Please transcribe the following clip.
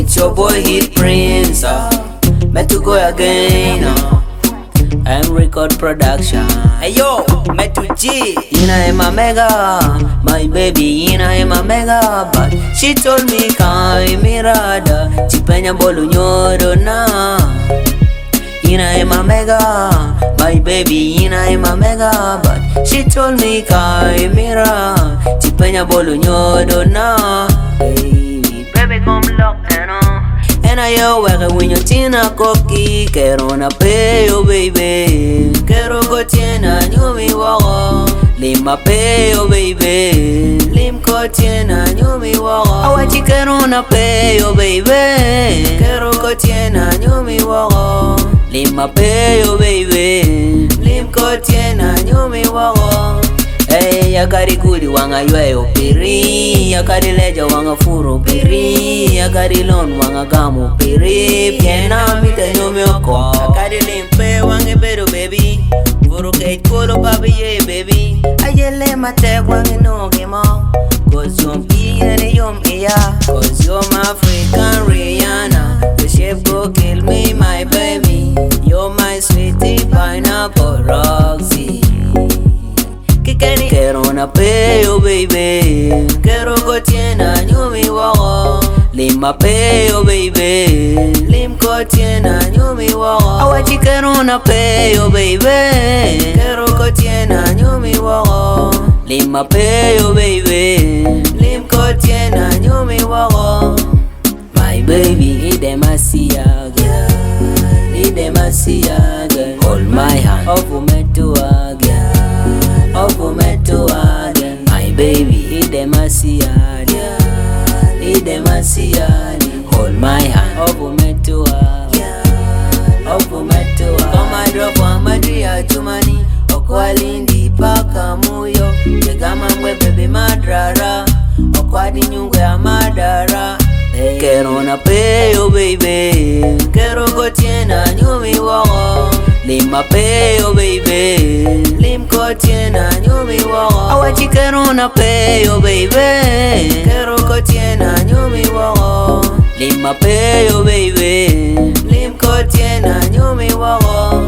It's your boy Hit Prince, meant to go again, and record production. Hey yo, met to G. Ina am a mega, my baby Ina am a mega, but she told me kai mirada, chipenya bolu nyoro na. Ina am a mega, my baby Ina am a mega, but she told me kai mira, chipenya bolu nyoro na. Baby come lock and I yo when you tina koki, kero na peyo baby, kero go tina nyumi wago, lima peyo baby, lim ko tina nyumi wago, awachi kero na peyo baby, kero go tina nyumi wago, lima peyo baby, lim ko tina nyumi wago. Hey, yakari kudi wanga yweyo piri, yakari leja wanga furo piri, yakari lon wanga gamu piri, piena mita nyumi oko, yakari limpe wange bedo baby, furo kate kolo papi ye baby, ayele mate wange no gemo, cause yom pi and yom iya, cause you're my African Rihanna, the shape go kill me my baby, you're my sweetie pineapple Roxy. Kero na peyo baby, kero ko tiena nyumi wago, lima peyo baby, lim ko tiena nyumi wago, awachi kero na peyo baby, kero ko tiena nyumi wago, lima peyo baby, lim ko tiena nyumi wago. My baby idemasia girl, idemasia girl, hold my hand, ofu metua girl. Ofu metua again, my baby, idemasiadi, idemasiadi. Hold my hand, ofu metua, ofu metua. Koma drop wa madria chumani, okwalindi paka muyo. Tegama mwe baby madrara, okwadi nyungwe ya madara. Kero na peyo baby, kero go tiena nyumi wago, lima peyo baby, lim ko tiena nyumi wago, awachi kero na peyo baby, kero ko tiena nyumi wago, lima peyo baby, lim ko tiena nyumi wago.